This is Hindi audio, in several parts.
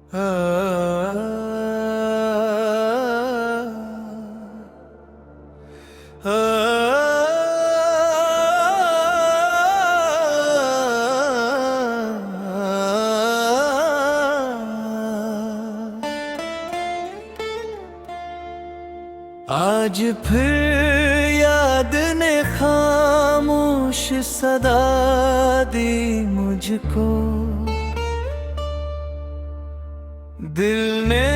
आज फिर याद ने खामोश सदा दी मुझको, दिल ने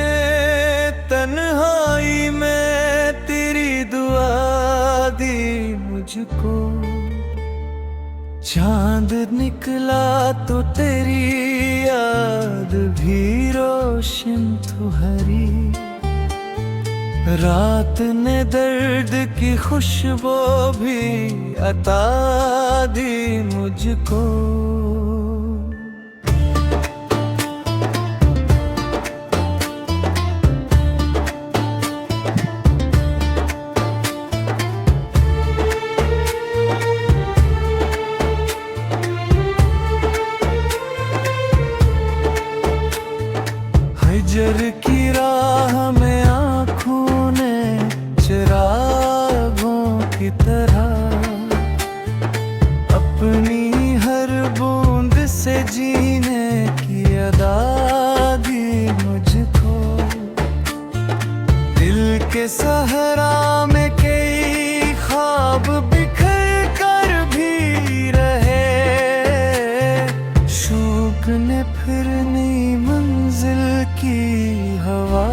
तन्हाई में तेरी दुआ दी मुझको। चांद निकला तो तेरी याद भी रोशन तो हरी, रात ने दर्द की खुशबू भी अता दी मुझको। हिजर की राह में आँखों ने चिरागों की तरह अपनी हर बूंद से जीने की अदा दी मुझको। दिल के सहरा में कई ख्वाब बिखर कर भी रहे, शौक ने फिरनी मंजिल की हवा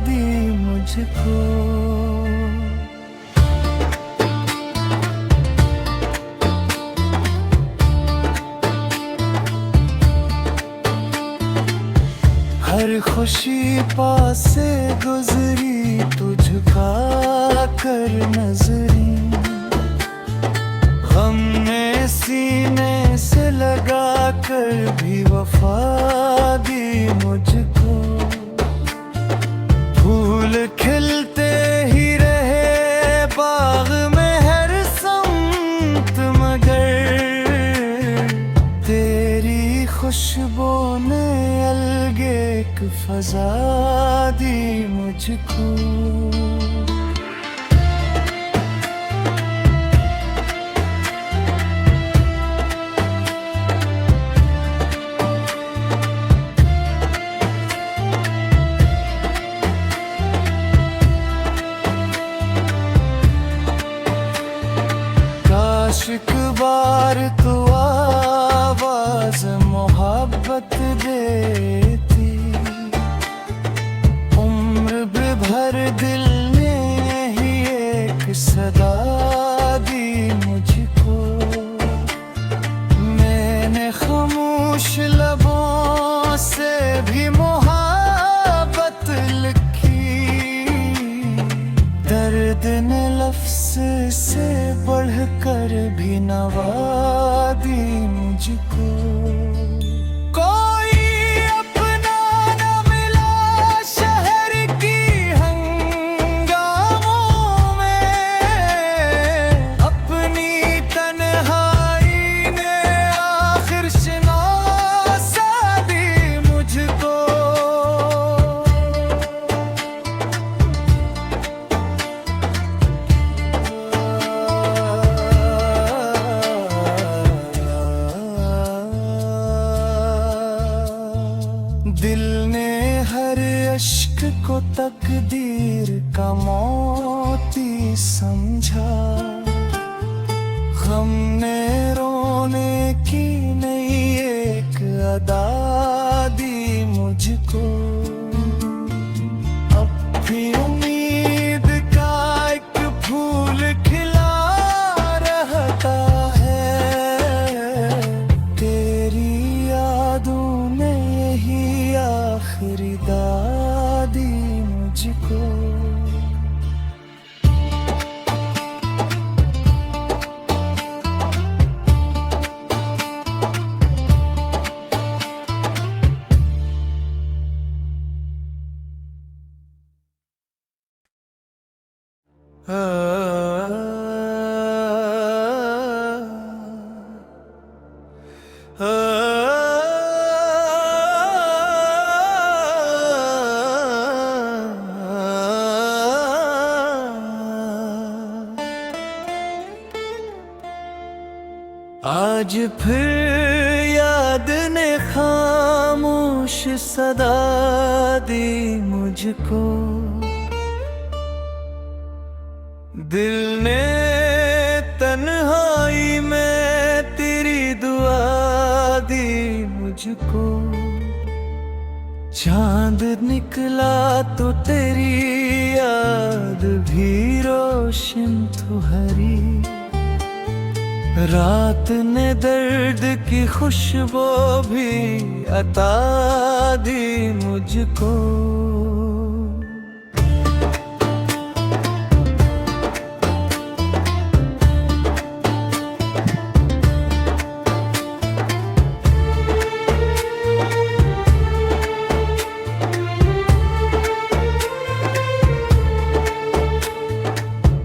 दी मुझको। हर खुशी पास से गुजरी तो झुका कर नजरी, हमने सीने से लगा कर भी वफा दी मुझको। फूल खिलते ही रहे बाग में हर समत, मगर तेरी खुशबू ने अलग एक फजा दी मुझको। एक बार तो आवाज मोहब्बत देती, उम्र भर दिल ने ही एक सदा दी मुझको। मैंने खामोश लबों से भी मोहब्बत लिखी, दर्द ने लफ्ज से बढ़कर भी नवादी मुझको। कोई अपना न मिला शहर की हंगामों में, अपनी तन्हाई ने आखिर शनासा दी मुझको। दिल ने हर अश्क को तकदीर का मोती समझा, हमने रोने की नई एक अदा दी मुझको। अब भी उम्मीद का एक फूल खिला रहता है, तेरी यादों ने यही आखिरी दादी मुझको। आज फिर याद ने खामोश सदा दी मुझको, दिल ने तन्हाई में तेरी दुआ दी मुझको। चांद निकला तो तेरी याद भी रोशन तो हरी, रात ने दर्द की खुशबू भी अता दी मुझको।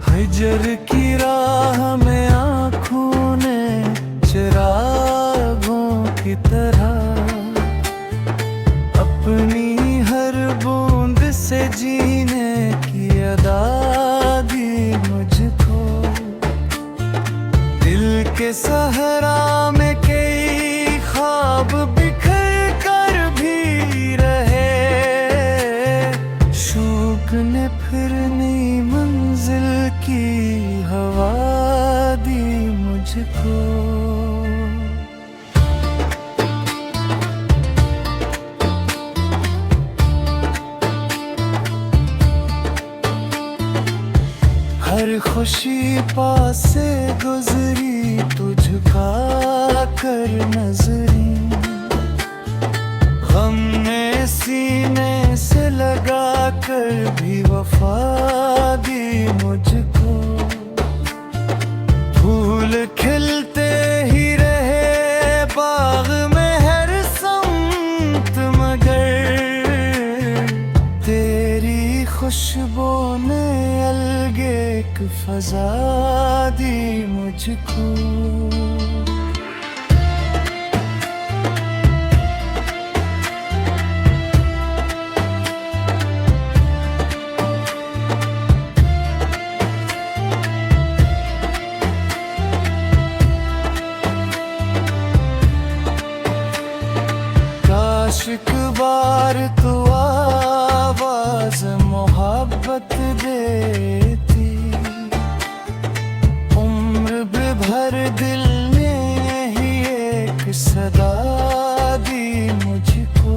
हिजर की राह में आँखों ने चिरागों की तरह अपनी हर बूंद से जीने की अदा दी मुझको। दिल के सहरा में कई ख्वाब बिखर कर भी रहे, शौक ने फिर नई मंजिल की हवा दी मुझको। हर खुशी पास से गुजरी तुझका कर नजरी, गम ने सीने से लगा कर भी वफा दी मुझको। फूल खिलते ही रहे बाग में हर समत, मगर तेरी खुशबू ने अलग एक फजा दी मुझको। एक बार तो आवाज मोहब्बत देती, उम्र भर दिल ने ही एक सदा दी मुझको।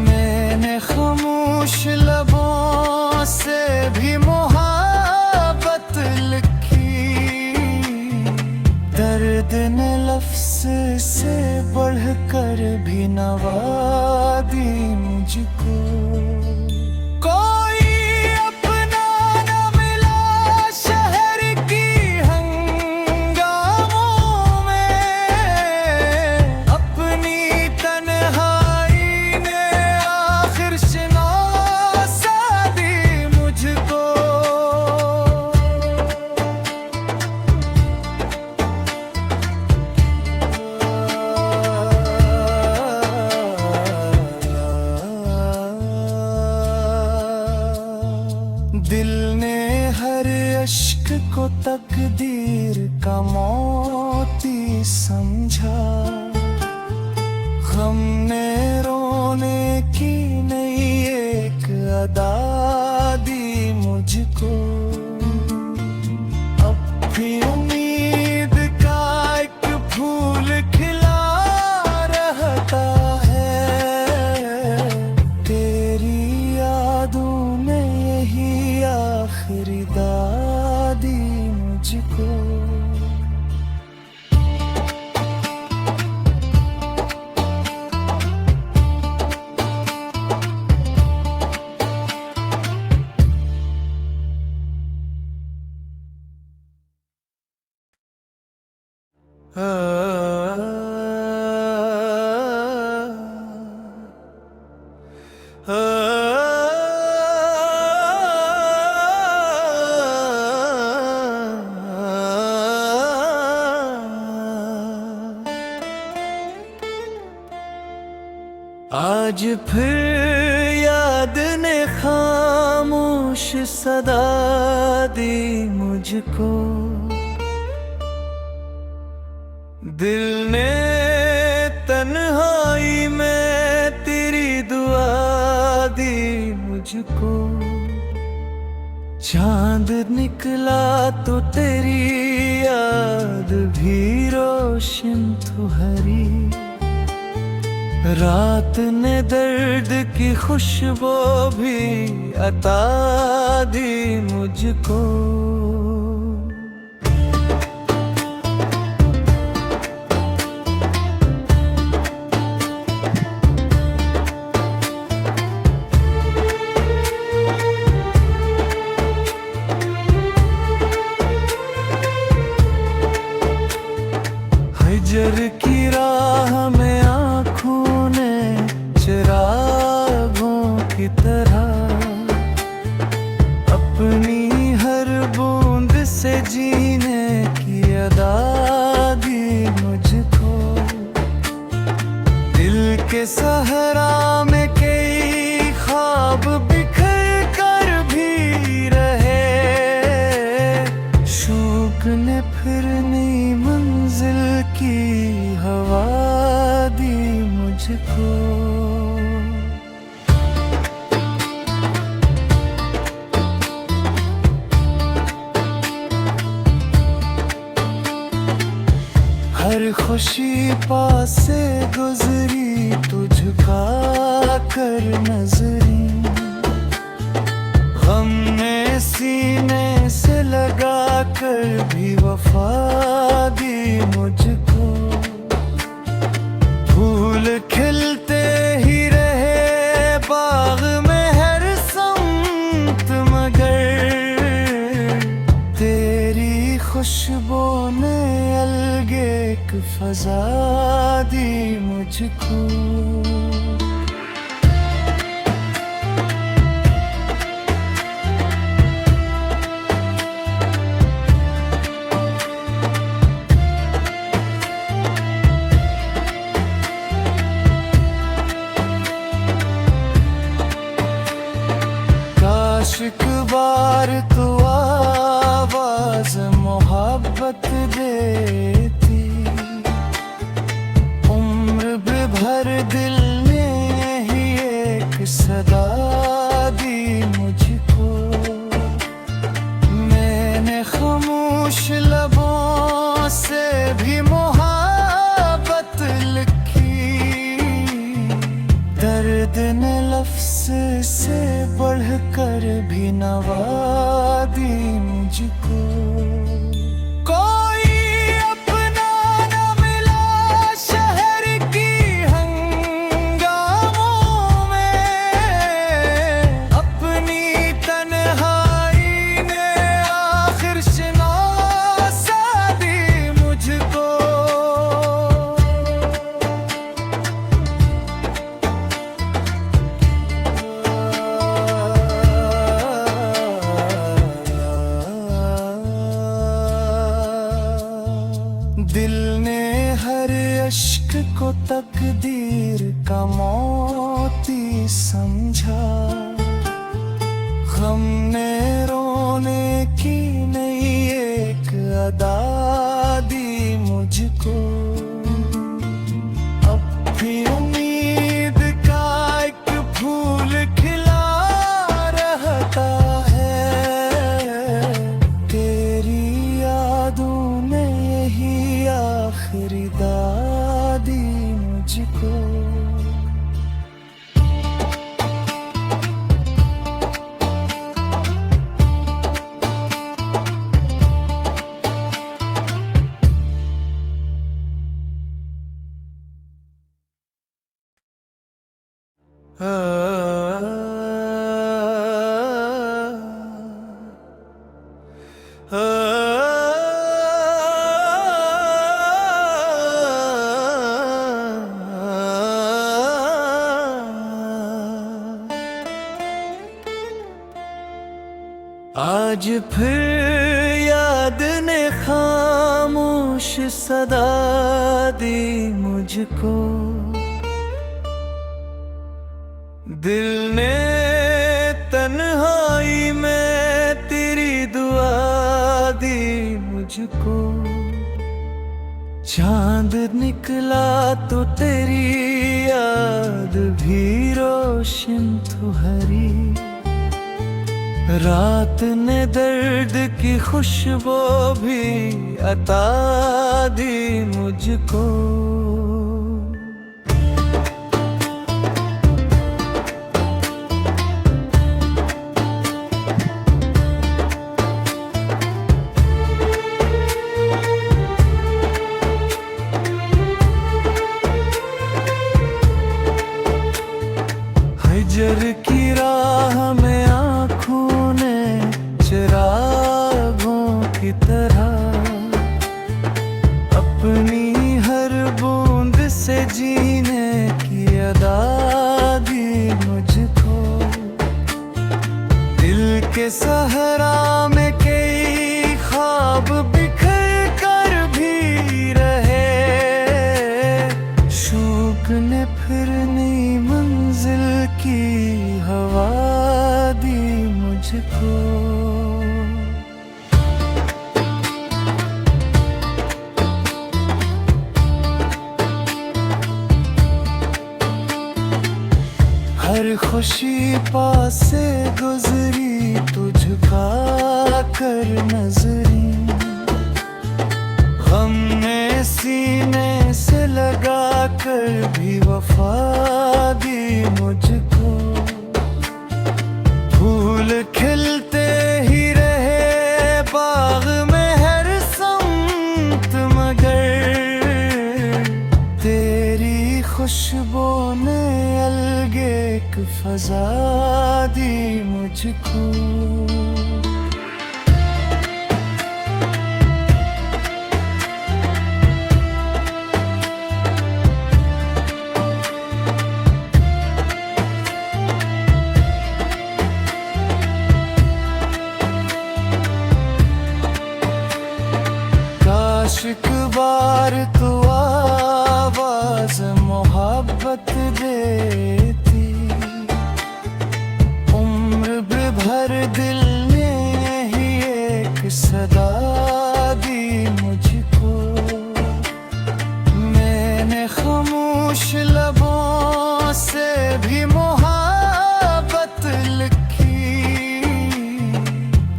मैंने खामोश लबों से भी मोहब्बत लिखी, दर्द ने लफ्ज़ से बढ़कर भी नवादी मुझको। कोई अपना न मिला शहर की हंगामों में, अपनी तन्हाई ने आखिर शनासा दी मुझको। दिल ने हर अश्क को तकदीर का मोती समझा, गम ने रोने की नई एक अदा दी मुझको। अब भी उम्मीद का एक फूल खिला रहता है, तेरी यादों ने यही आखिरी दादी मुझको। आज फिर याद ने खामोश सदा दी मुझको, दिल ने तन्हाई में तेरी दुआ दी मुझको। चांद निकला तो तेरी याद भी रोशन तो हरी। रात ने दर्द की खुशबू भी अता दी मुझको। हिजर की राह में आँखों ने चिरागों की तरह अपनी हर बूंद से जीने की अदा दी मुझको। दिल के सहरा में कई ख्वाब बिखर कर भी रहे। शौक ने फिर नई मंजिल की हवा दी मुझको। हर खुशी पास से गुजरी तू झुका कर नजरी। गम ने सीने से लगा कर भी वफा दी मुझको। फूल खिलते ही रहे बाग में हर समत मगर तेरी खुशबू ने अलगे एक फजा दी मुझको। एक बार तो आवाज मोहब्बत देती। उम्र भर दिल ने ही एक सदा दी मुझको। मैंने खामोश लबों से भी मोहब्बत लिखी। दर्द ने लफ्ज से बढ़कर भी नवादी मुझको। कोई अपना न मिला शहर की हंगामों में। अपनी तन्हाई ने आखिर शनासा दी मुझको। दिल ने हर अश्क को तकदीर का मोती समझा। गम ने रोने की नई एक अदा दी मुझको। अब भी उम्मीद का एक फूल खिला रहता है। तेरी यादों ने यही आखिरी दादी मुझको। आज फिर याद ने खामोश सदा दी मुझको। दिल ने तन्हाई में तेरी दुआ दी मुझको। चांद निकला तो तेरी याद भी रोशन तो हरी। रात ने दर्द की खुशबू भी अता दी मुझको। हिजर की राह में आँखों ने चिरागों की तरह अपनी हर बूंद से जीने की अदा दी मुझको। दिल के सहरा में कई ख्वाब बिखर कर भी रहे। शौक ने फिर नई मंजिल की हवा दी मुझको। हर खुशी पास से गुजरी तुझका कर नजरी। गम ने सीने से लगा कर भी वफा दी मुझको। फूल खिलते ही रहे बाग में हर समत मगर तेरी खुशबू ने अलग एक फजा दी मुझको। एक बार तो आवाज मोहब्बत देती। उम्र भर दिल ने ही एक सदा दी मुझको। मैंने खामोश लबों से भी मोहब्बत लिखी।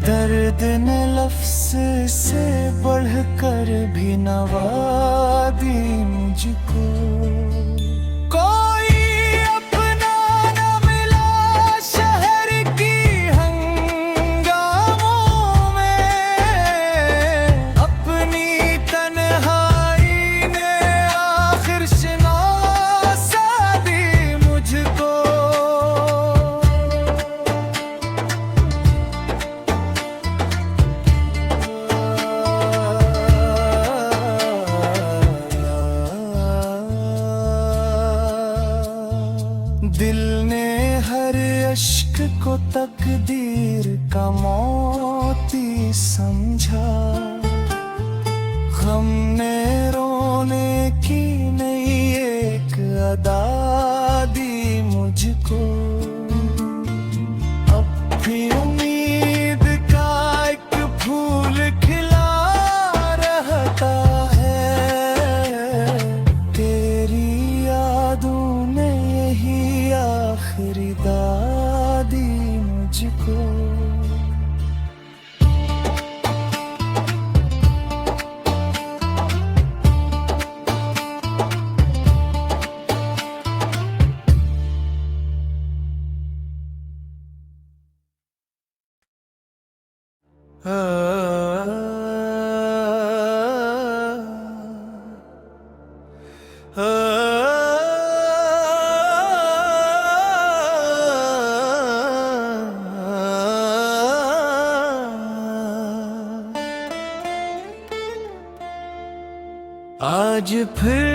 दर्द ने लफ्ज़ से बढ़कर भी नवादी मुझको। कोई अपना न मिला शहर की हंगामों में। अपनी तन्हाई ने आखिर शनासा दी मुझको। दिल ने हर अश्क को तकदीर का मोती समझा। गम ने रोने की नई एक अदा दी मुझको। अब भी उम्मीद का एक फूल खिला रहता है। तेरी यादों ने यही आखिरी दादी मुझको। आज फिर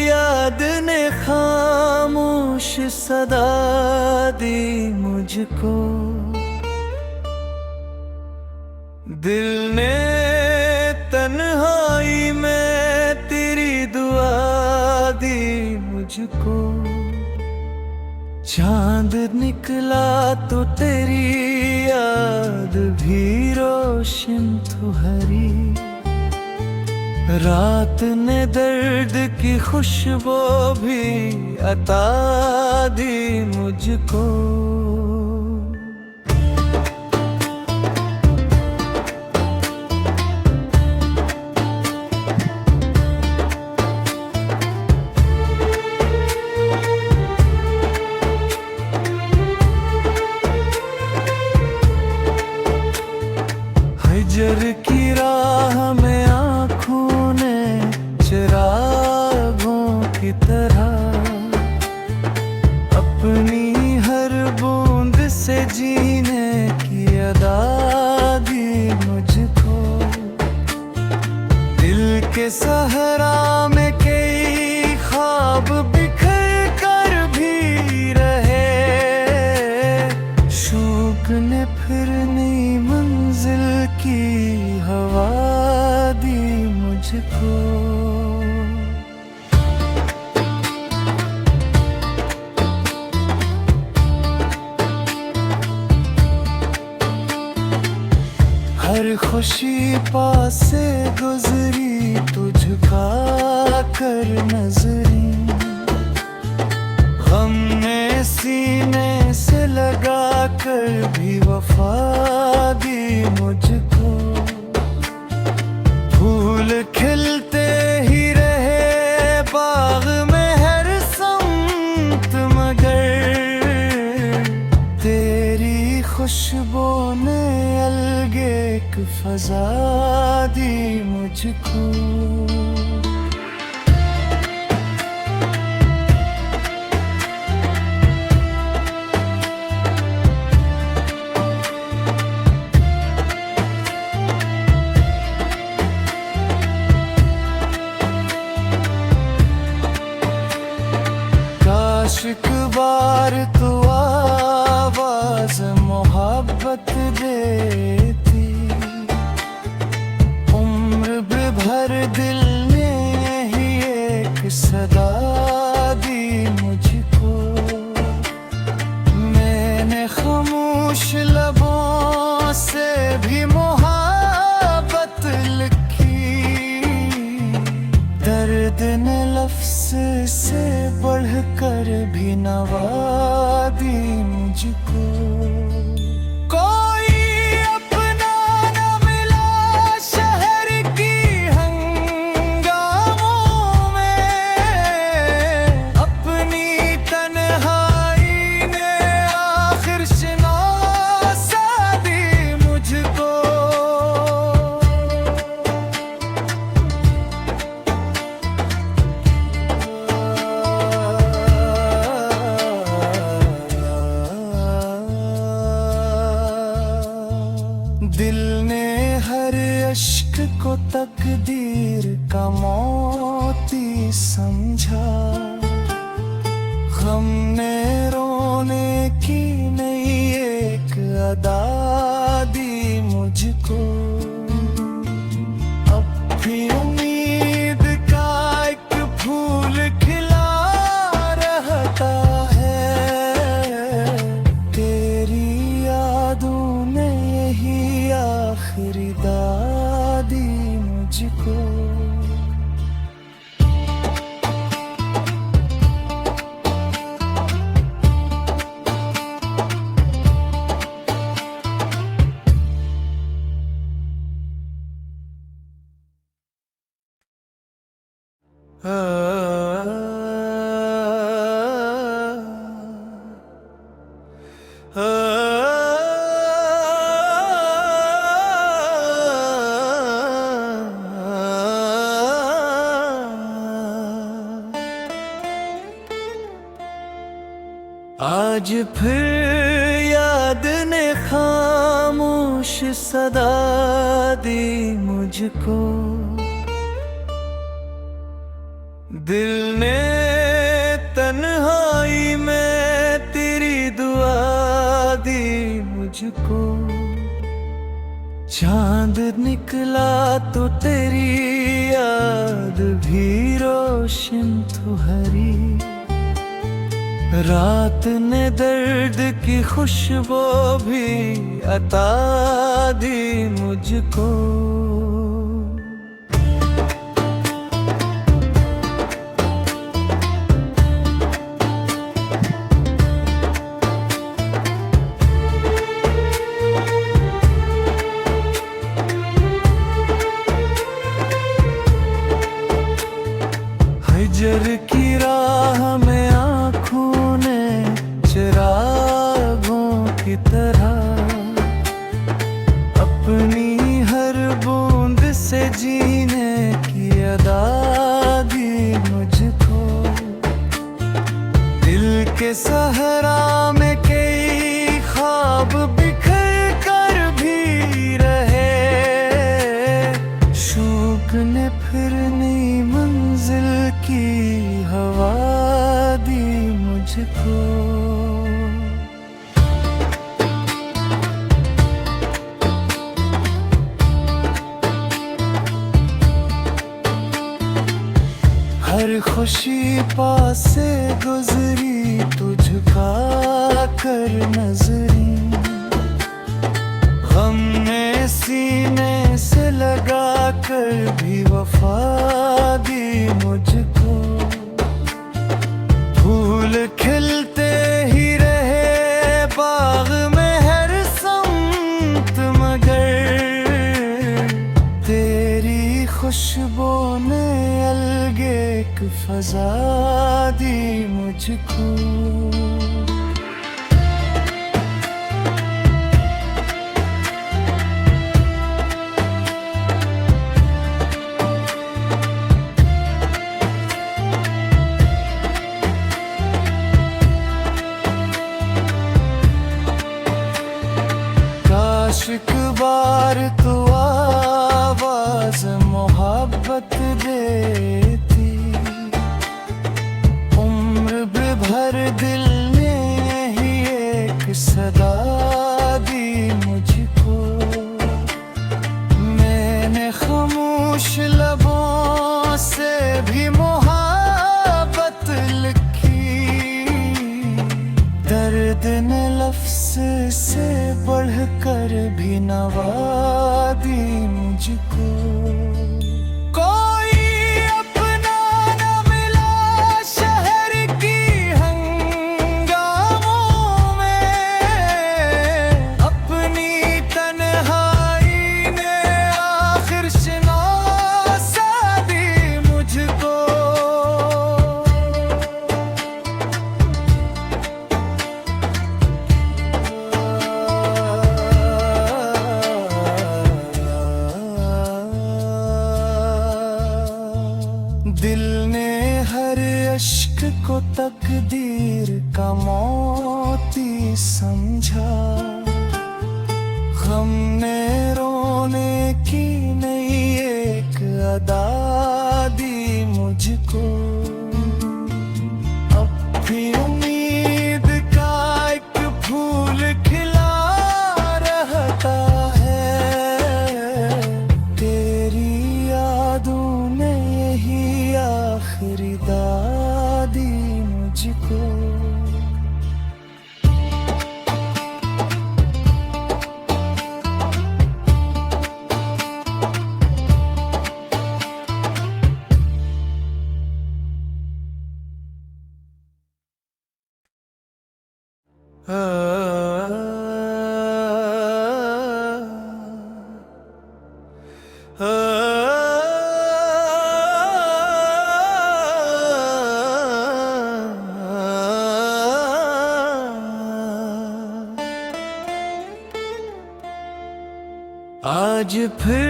याद ने खामोश सदा दी मुझको। दिल ने तन्हाई में तेरी दुआ दी मुझको। चांद निकला तो तेरी याद भी रोशन तो हरी। रात ने दर्द की खुशबू भी अता दी मुझको। हिजर की राह में आँखों ने चिरागों की तरह अपनी हर बूंद से जीने की अदा दी मुझको। दिल के सहरा में कई ख्वाब बिखर कर भी रहे, शौक ने फिर नई मंजिल की हवा दी मुझको। हर खुशी पास से गुजरी तू झुका कर नजरी, गम ने सीने से लगा कर भी वफा दी मुझको। फूल खिलते ही रहे बाग में हर समत, मगर तेरी खुशबू ने अलग एक फजा दी मुझको। एक बार तो आवाज मोहब्बत देती, उम्र भर दिल ने ही एक सदा दी मुझको। मैंने खामोश लबों से भी मोहब्बत लिखी, दर्द ने लफ्ज़ से बढ़कर भी नवादी मुझको। कोई अपना न मिला शहर की हंगामों में, अपनी तन्हाई ने आखिर शनासा दी मुझको। दिल ने हर अश्क को तकदीर का मोती समझा, गम ने रोने की नई एक अदा दी मुझको। अब भी उम्मीद का एक फूल खिला रहता है, तेरी यादों ने यही आखिरी दादी मुझको। आज फिर याद ने खामोश सदा दी मुझको। दिल ने तन्हाई में तेरी दुआ दी मुझको। चांद निकला तो तेरी याद भी रोशन तो हरी, रात ने दर्द की खुशबू भी अता दी मुझको। के सहरा में कई ख्वाब बिखर कर भी रहे, शौक ने फिर नई मंजिल की हवा दी मुझको। हर खुशी पास से गुजरी तुझका कर नजरी, गम ने सीने से लगा कर भी वफा दी मुझको। फूल खिलते ही रहे बाग में हर समत, मगर तेरी खुशबू ने अलगे एक फजा दी मुझको। काश एक बार तो आवाज मोहब्बत देती, उम्र भर दिल ने ही एक सदा दी मुझको। मैंने खामोश लबों से भी मोहब्बत लिखी, दर्द ने लफ्ज़ से बढ़कर भी नवादी मुझको। कोई अपना न मिला शहर की हंगामों में, अपनी तन्हाई ने आखिर शनासा दी मुझको। दिल ने हर अश्क को तकदीर का मोती समझा, गम ने रोने की नई एक अदा दी मुझको। अब भी उम्मीद का एक फूल खिला रहता है, तेरी यादों ने यही आखिरी दादी मुझको। आज फिर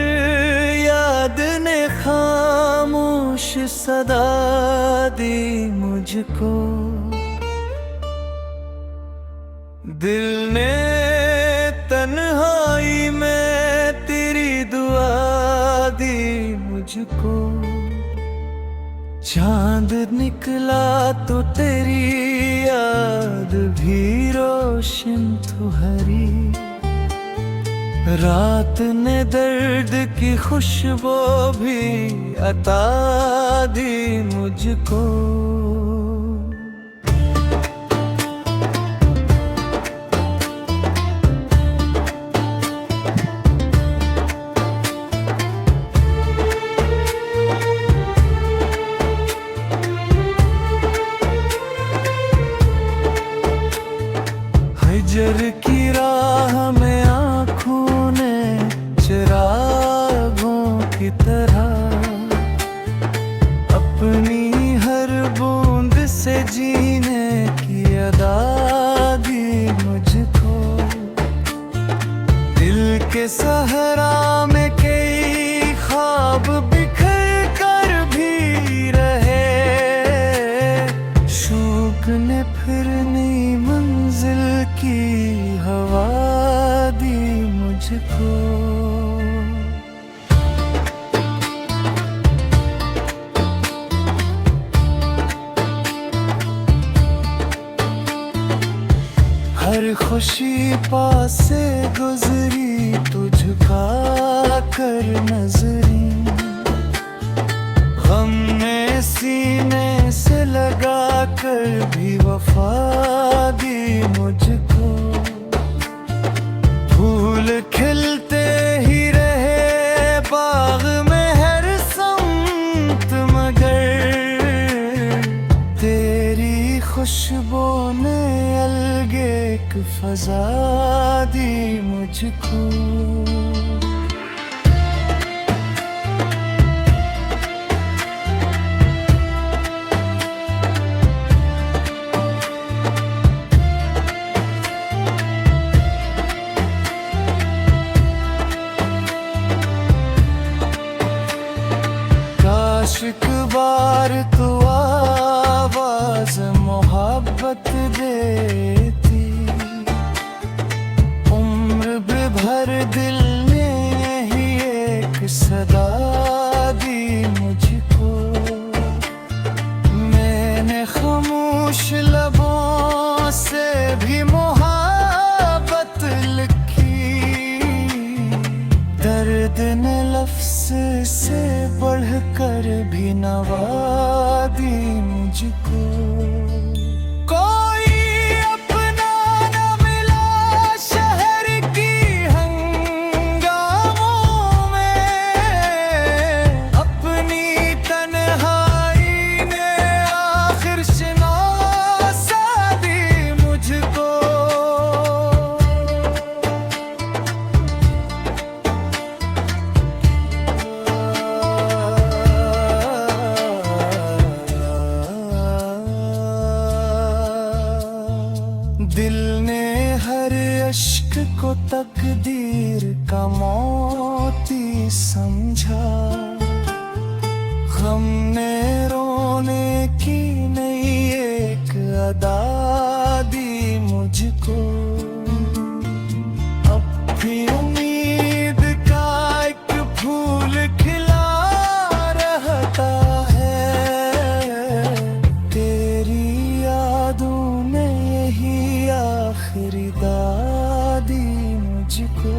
याद ने खामोश सदा दी मुझको, दिल ने तन्हाई में तेरी दुआ दी मुझको। चांद निकला तो तेरी याद भी रोशन तो हरी, रात ने दर्द की खुशबू भी अता दी मुझको। हिजर की राह में आँखों ने चिरागों की तरह अपनी हर बूंद से जीने की अदा दी मुझको। दिल के सहरा में कई ख्वाब बिखर कर भी रहे, शौक ने फिर नई मंजिल की हवा दी मुझको। हर खुशी पासे गुजरी तुझका कर नजरी, गम ने सीने से लगा कर भी वफा दी मुझको। फूल खिलते ही रहे बाग में हर संत, मगर तेरी खुशबू ने अलग एक फजा दी मुझको। एक बार तो आवाज मोहब्बत देती, उम्र भर दिल ने यही एक सदा दी मुझको। मैंने खामोश लबों से भी मोहब्बत लिखी, दर्द ने लफ्ज़ से बढ़कर भी नवादी मुझको। कोई अपना न मिला शहर की हंगामों में, अपनी तन्हाई ने आखिर शनासा दी मुझको। दिल ने हर अश्क को तकदीर का मोती समझा, गम ने रोने की नई एक अदा दी मुझको। अब भी उम्मीद का एक फूल खिला रहता है, तेरी यादों ने यही आखिरी दादी मुझको।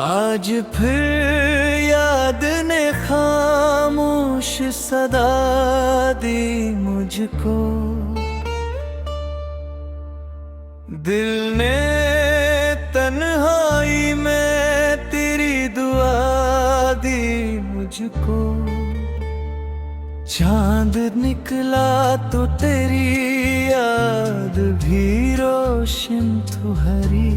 आज फिर याद ने खामोश सदा दी मुझको। दिल ने तन्हाई में तेरी दुआ दी मुझको। चांद निकला तो तेरी याद भी रोशन तो हरी,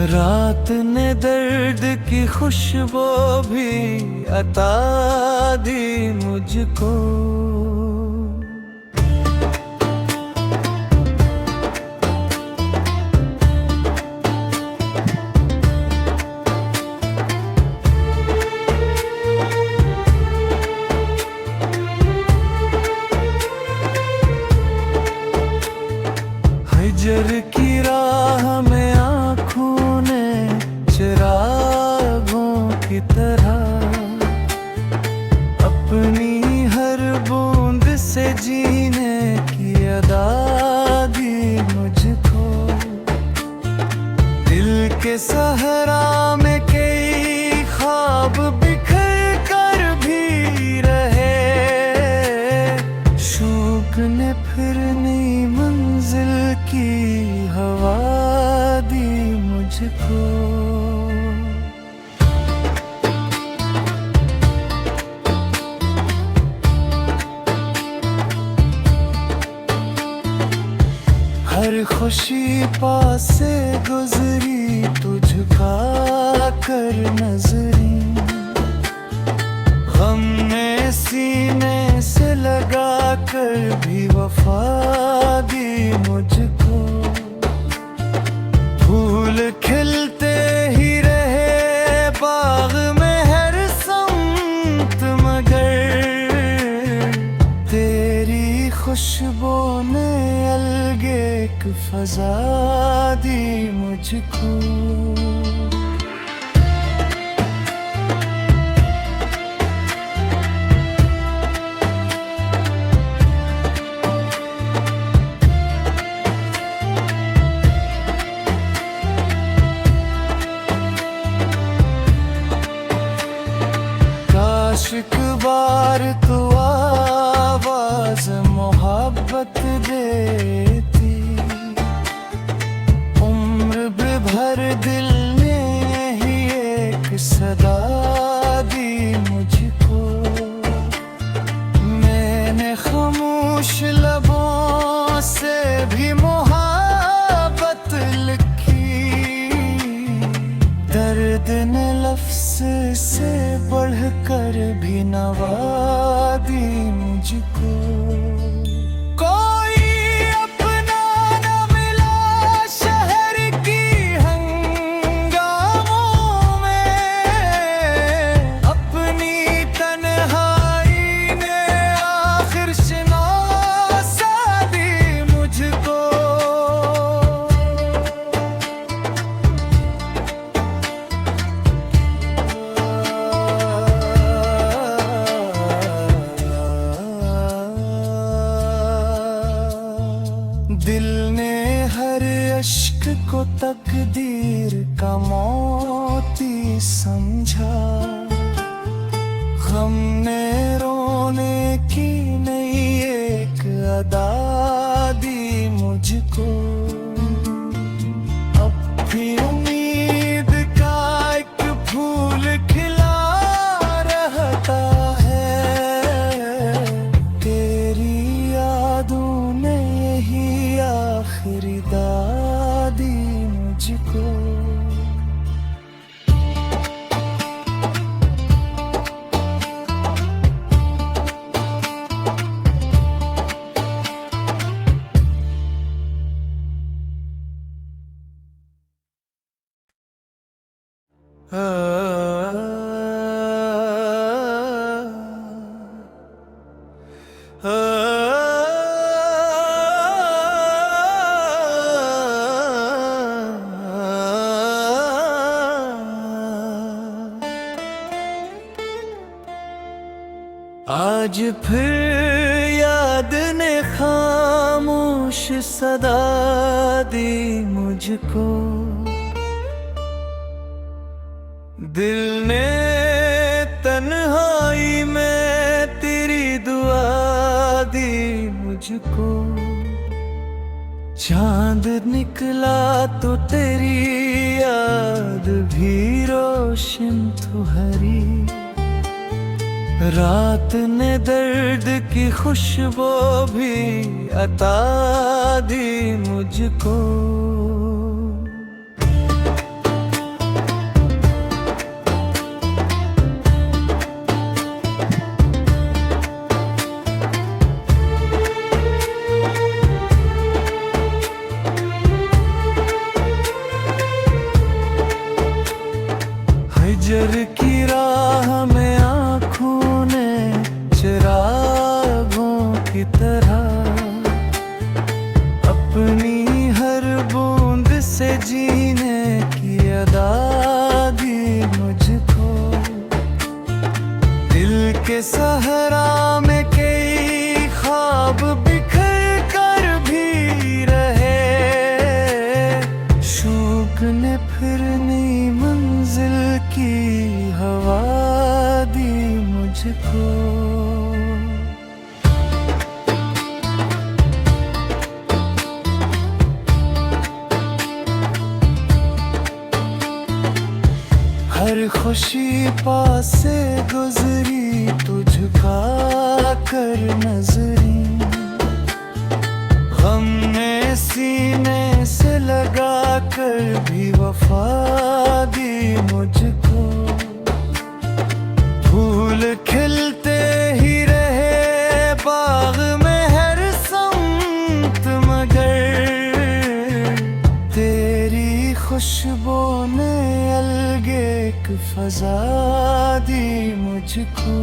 रात ने दर्द की खुशबू भी अता दी मुझको। हिजर की राह में आँखों ने चिरागों की तरह अपनी हर बूंद से जीने की अदा दी मुझको। दिल के सहरा में कई ख्वाब बिखर कर भी रहे, शौक ने फिर नई मंजिल की हवा दी मुझको। खुशी पास से गुजरी तो झुका कर नजरी, गम ने सीने से लगा कर भी वफा दी मुझको। फूल खिलते ही रहे बाग में हर समत, मगर तेरी खुशबू ने अलगे एक फजा दी मुझको। एक बार तो आवाज मोहब्बत देती, उम्र भर दिल ने ही एक सदा दी मुझको। मैंने खामोश लबों से भी मोहब्बत लिखी, दर्द ने लफ्ज़ से बढ़कर भी नवादी मुझको। कोई अपना न मिला शहर की हंगामों में, अपनी तन्हाई ने आखिर शनासा दी मुझको। दिल ने हर अश्क को तकदीर का मोती समझा, गम ने रोने की नई एक अदा दी मुझको। अब भी उम्मीद का एक फूल खिला रहता है, तेरी यादों ने यही आखिरी दादी मुझको। आज फिर याद ने खामोश सदा दी मुझको। दिल ने तन्हाई में तेरी दुआ दी मुझको। चांद निकला तो तेरी याद भी रोशन तो हरी, रात ने दर्द की खुशबू भी अता दी मुझको। हिजर की राह में आँखों ने चिरागों की तरह अपनी हर बूंद से जीने की अदा दी मुझको। दिल के सहरा में कई ख्वाब बिखर कर भी रहे, शौक ने फिर नई मंजिल की हवा दी मुझको। हर खुशी पास से गुजरी तो झुका कर नजरी, गम ने सीने फजा दी मुझको।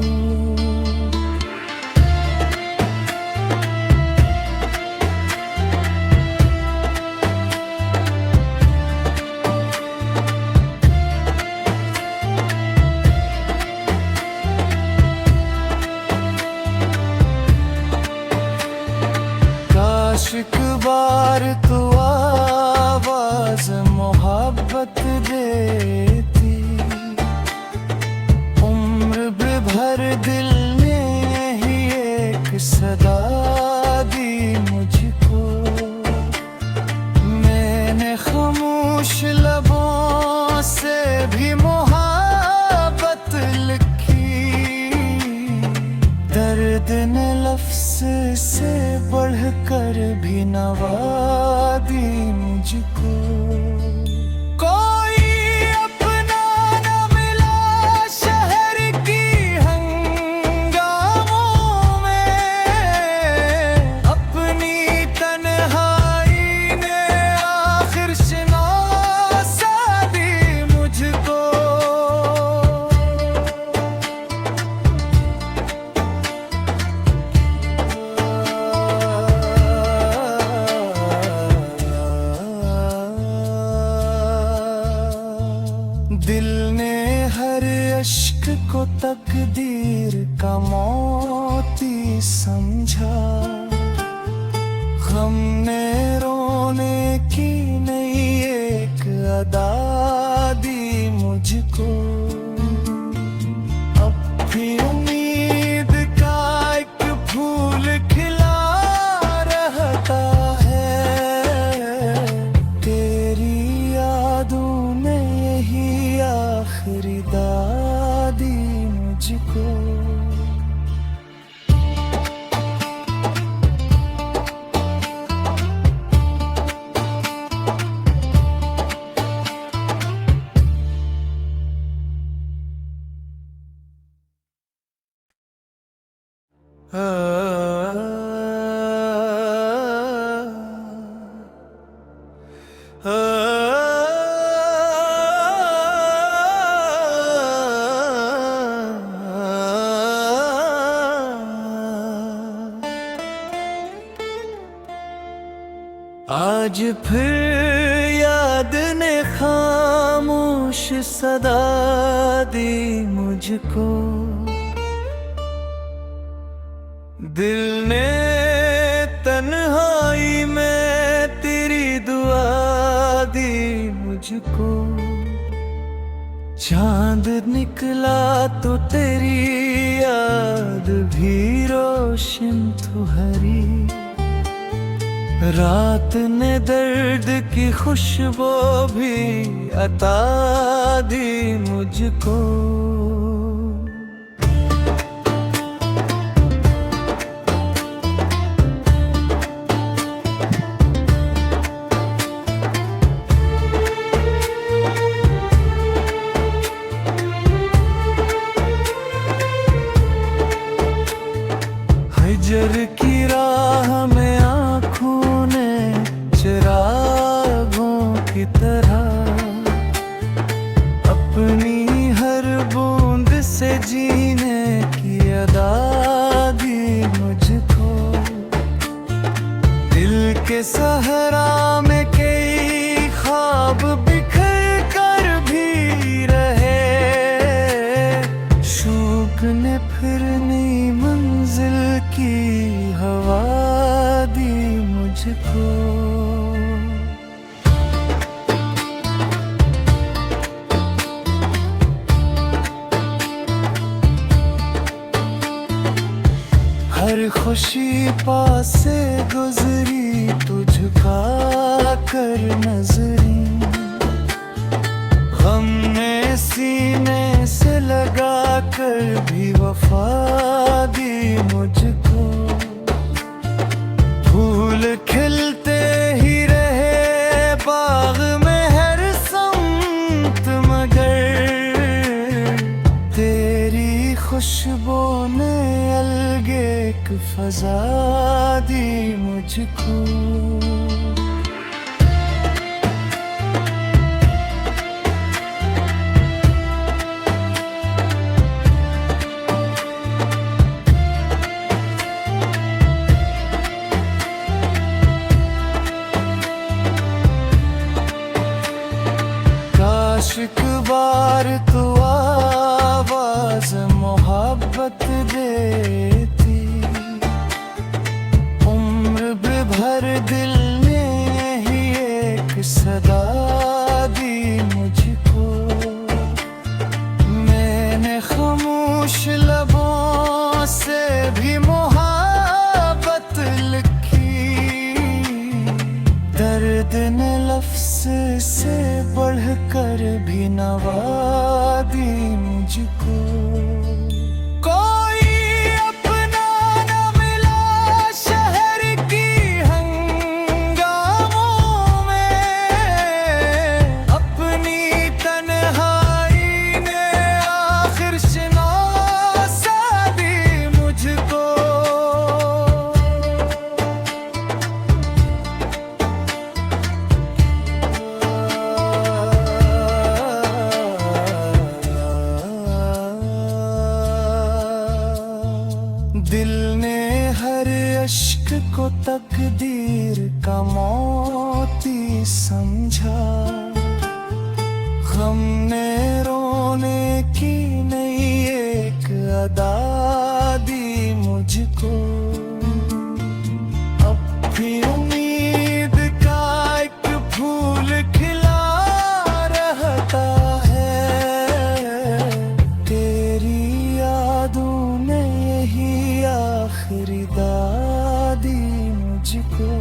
एक बार तो आवाज मोहब्बत देती, उम्र भर दिल ने ही एक सदा दी मुझको। मैंने खामोश लबों से भी मोहब्बत लिखी, दर्द ने लफ्ज़ से बढ़कर भी नवादी मुझको। कोई अपना न मिला शहर की हंगामों में, अपनी तन्हाई ने आखिर शनासा दी मुझको। दिल ने हर अश्क को तकदीर का मोती समझा, गम ने रोने की नई एक अदा दी मुझको। अब भी उम्मीद का एक फूल खिला रहता है, तेरी यादों ने यही आखिरी दादी मुझको। आज फिर याद ने खामोश सदा दी मुझको। दिल ने तन्हाई में तेरी दुआ दी मुझको। चांद निकला तो तेरी याद भी रोशन तो हरी, रात ने दर्द की खुशबू भी अता दी मुझको। हिजर की राह में आँखों ने चिरागों की तरह अपनी हर बूंद से जीने की अदा दी मुझको। दिल के सहरा में कई ख्वाब बिखर कर भी रहे, शौक ने फिर नई मंजिल की हवा दी मुझको। हर खुशी पास से गुजरी तू झुका कर नजरी, गम ने सीने से लगा कर भी वफा दी मुझको। फूल खिलते ही रहे बाग में हर समत, मगर तेरी खुशबू ने अलग एक फजा दी मुझको। मोहब्बत देती। उम्र भर दिल ने ही एक सदा दी मुझको। मैंने खामोश लबों से भी मोहब्बत लिखी। दर्द ने लफ्ज़ से बढ़कर भी नवादी मुझको। कोई अपना न मिला शहर की हंगामों में। अपनी तन्हाई ने आखिर शनासा दी मुझको। दिल ने हर अश्क को तकदीर का मोती समझा। गम ने रोने की नई एक अदा दी मुझको। अब भी उम्मीद का एक फूल खिला रहता है। तेरी यादों ने यही आखिरी दादी मुझको।